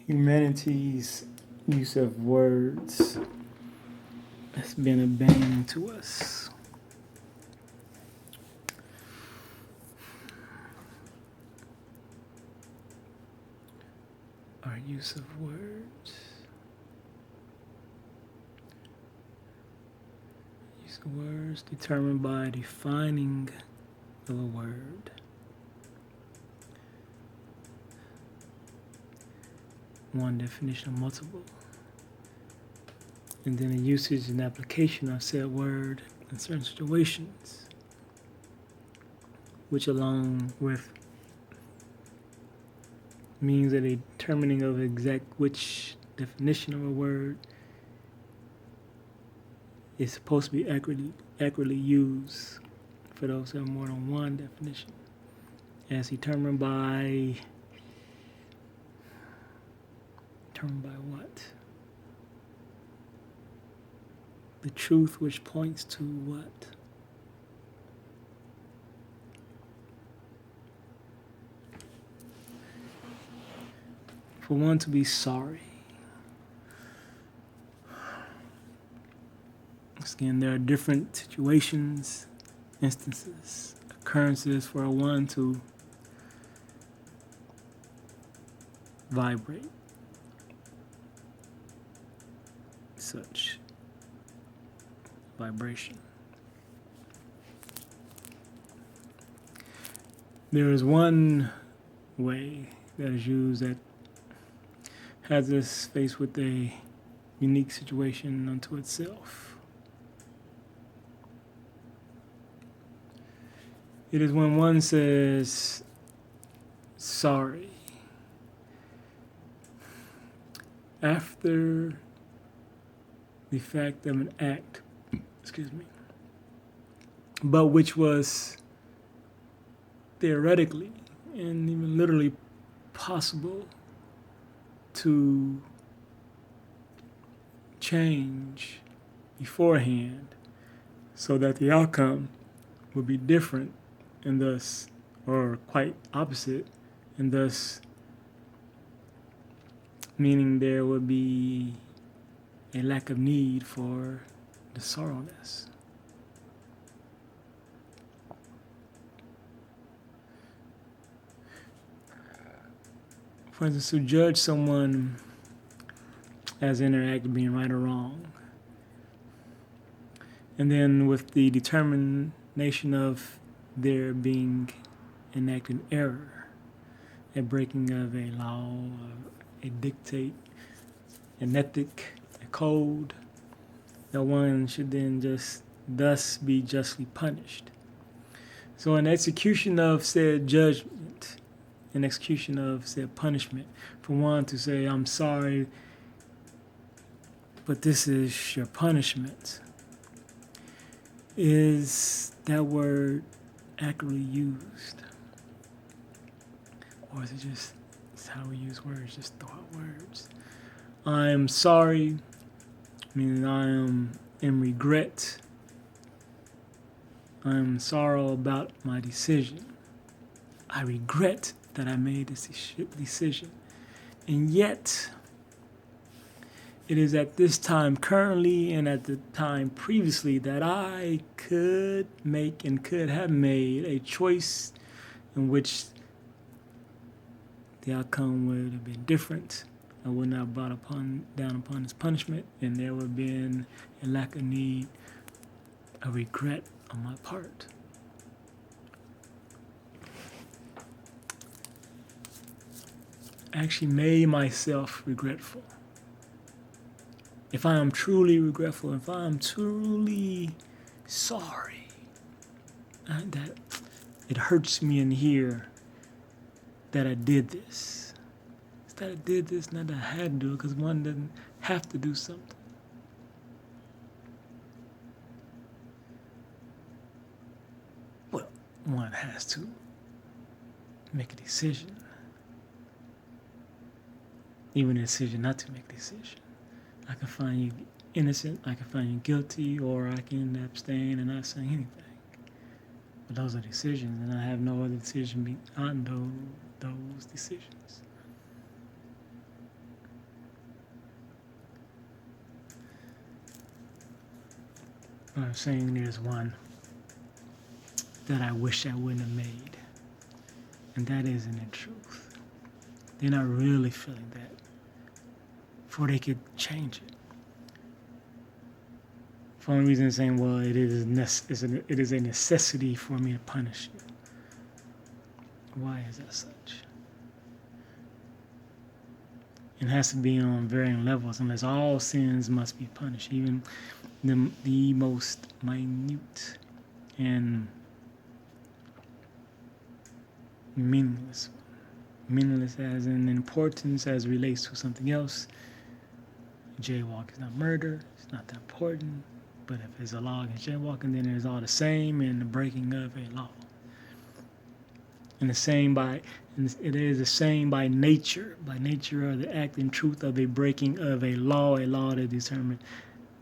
Humanity's use of words has been a bane to us. Our use of words. Use of words determined by defining of a word. One definition of multiple. And then the usage and application of said word in certain situations, which along with means a determining of exact which definition of a word is supposed to be accurately used for those who have more than one definition, as determined by what? The truth which points to what? For one to be sorry. Again, there are different situations, instances, occurrences for one to vibrate such vibration. There is one way that is used that has us faced with a unique situation unto itself. It is when one says sorry after the fact of an act, but which was theoretically and even literally possible to change beforehand so that the outcome would be different and thus, or quite opposite, and thus meaning there would be a lack of need for the sorrowness. For instance, to judge someone as in their act of being right or wrong, and then with the determination of there being an act in error, a breaking of a law, a dictate, an ethic, a code, that one should then just thus be justly punished. So in execution of said judgment, in execution of said punishment, for one to say, I'm sorry, but this is your punishment, is that word accurately used? Or is it just how we use words, just throw out words? I'm sorry, meaning I am in regret. I am sorrow about my decision. I regret that I made this decision. And yet, it is at this time currently and at the time previously that I could make and could have made a choice in which the outcome would have been different. I would not have brought down upon this punishment, and there would have been a lack of need, a regret on my part. I actually made myself regretful. If I am truly regretful, if I am truly sorry, that it hurts me in here that I did this. It's that I did this, not that I had to do it, because one doesn't have to do something. Well, one has to make a decision. Even a decision not to make a decision. I can find you innocent, I can find you guilty, or I can abstain and not say anything. But those are decisions, and I have no other decision beyond those decisions. I'm saying there's one that I wish I wouldn't have made, and that isn't the truth. They're not really feeling that, before they could change it. For the only reason saying, well, it is a necessity for me to punish you. Why is that such? It has to be on varying levels, unless all sins must be punished, even the most minute and meaningless. Meaningless as in importance as relates to something else. Jaywalk is not murder, it's not that important. But if it's a law against jaywalking, then it's all the same in the breaking of a law. And it is the same by nature of the act and truth of a breaking of a law to determine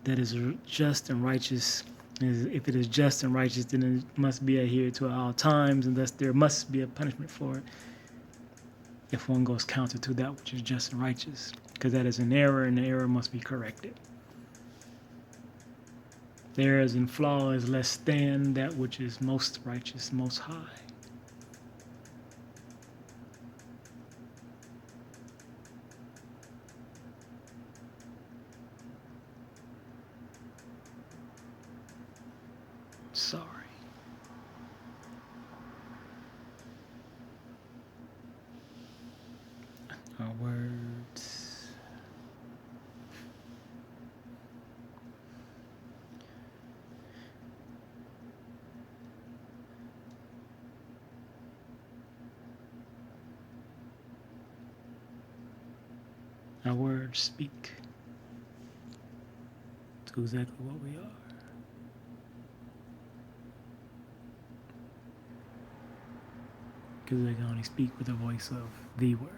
that is just and righteous. If it is just and righteous, then it must be adhered to at all times, and thus there must be a punishment for it if one goes counter to that which is just and righteous, because that is an error, and the error must be corrected. The errors and flaw is less than that which is most righteous, most high. Sorry. Our words. Our words speak to exactly what we are. Because they can only speak with the voice of the word.